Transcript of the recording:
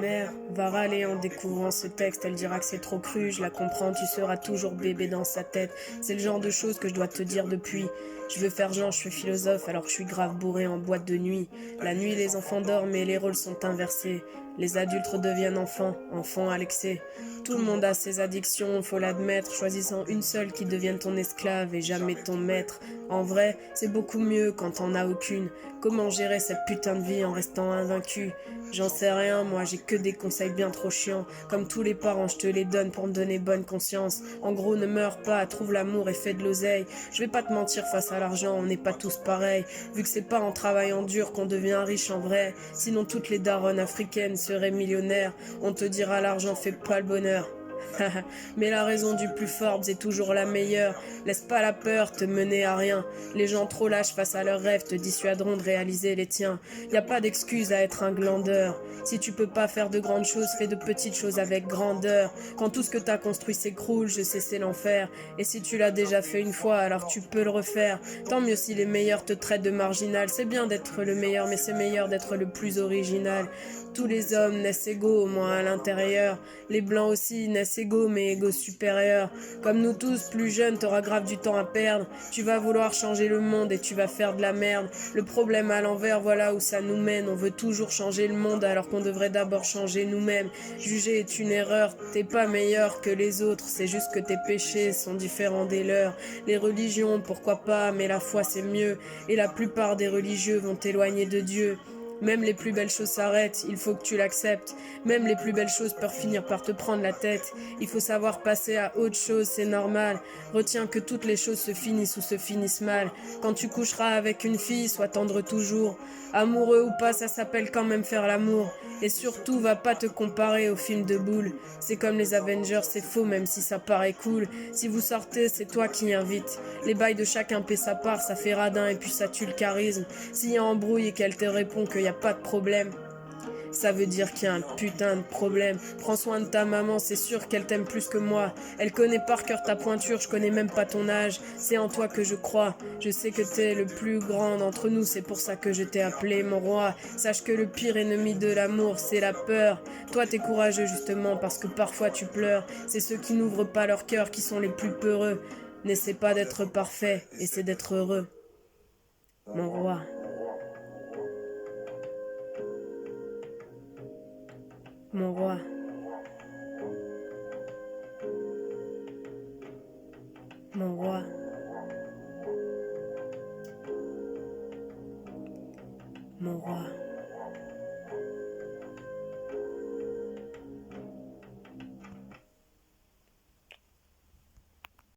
mère va râler en découvrant ce texte. Elle dira que c'est trop cru, je la comprends, tu seras toujours bébé dans sa tête. C'est le genre de choses que je dois te dire depuis. Je veux faire genre, je suis philosophe alors que je suis grave bourré en boîte de nuit. La nuit, les enfants dorment et les rôles sont inversés. Les adultes redeviennent enfants, enfants à l'excès. Tout le monde a ses addictions, faut l'admettre, choisissant une seule qui devienne ton esclave et jamais ton maître. En vrai, c'est beaucoup mieux quand t'en as aucune. Comment gérer cette putain de vie en restant invaincu? J'en sais rien, moi j'ai que des conseils bien trop chiants. Comme tous les parents, je te les donne pour me donner bonne conscience. En gros, ne meurs pas, trouve l'amour et fais de l'oseille. Je vais pas te mentir face à l'argent, on n'est pas tous pareils. Vu que c'est pas en travaillant dur qu'on devient riche en vrai. Sinon toutes les daronnes africaines seraient millionnaires. On te dira l'argent fait pas le bonheur. Mais la raison du plus fort est toujours la meilleure. Laisse pas la peur te mener à rien. Les gens trop lâches face à leurs rêves te dissuaderont de réaliser les tiens. Y a pas d'excuse à être un glandeur. Si tu peux pas faire de grandes choses, fais de petites choses avec grandeur. Quand tout ce que t'as construit s'écroule, je sais c'est l'enfer. Et si tu l'as déjà fait une fois, alors tu peux le refaire. Tant mieux si les meilleurs te traitent de marginal. C'est bien d'être le meilleur, mais c'est meilleur d'être le plus original. Tous les hommes naissent égaux, au moins à l'intérieur. Les blancs aussi naissent égaux, mais égaux supérieurs. Comme nous tous, plus jeunes, t'auras grave du temps à perdre. Tu vas vouloir changer le monde et tu vas faire de la merde. Le problème à l'envers, voilà où ça nous mène. On veut toujours changer le monde alors qu'on devrait d'abord changer nous-mêmes. Juger est une erreur, t'es pas meilleur que les autres. C'est juste que tes péchés sont différents des leurs. Les religions, pourquoi pas, mais la foi c'est mieux. Et la plupart des religieux vont t'éloigner de Dieu. Même les plus belles choses s'arrêtent, il faut que tu l'acceptes. Même les plus belles choses peuvent finir par te prendre la tête. Il faut savoir passer à autre chose, c'est normal. Retiens que toutes les choses se finissent ou se finissent mal. Quand tu coucheras avec une fille, sois tendre toujours. Amoureux ou pas, ça s'appelle quand même faire l'amour. Et surtout, va pas te comparer aux films de boules. C'est comme les Avengers, c'est faux même si ça paraît cool. Si vous sortez, c'est toi qui invites. Les bails de chacun paie sa part, ça fait radin et puis ça tue le charisme. S'il y a embrouille et qu'elle te répond qu'il n'y a pas de problème, ça veut dire qu'il y a un putain de problème. Prends soin de ta maman, c'est sûr qu'elle t'aime plus que moi. Elle connaît par cœur ta pointure, je connais même pas ton âge. C'est en toi que je crois. Je sais que t'es le plus grand d'entre nous, c'est pour ça que je t'ai appelé mon roi. Sache que le pire ennemi de l'amour, c'est la peur. Toi t'es courageux justement parce que parfois tu pleures. C'est ceux qui n'ouvrent pas leur cœur qui sont les plus peureux. N'essaie pas d'être parfait, essaie d'être heureux. Mon roi. Mon roi. Mon roi. Mon roi.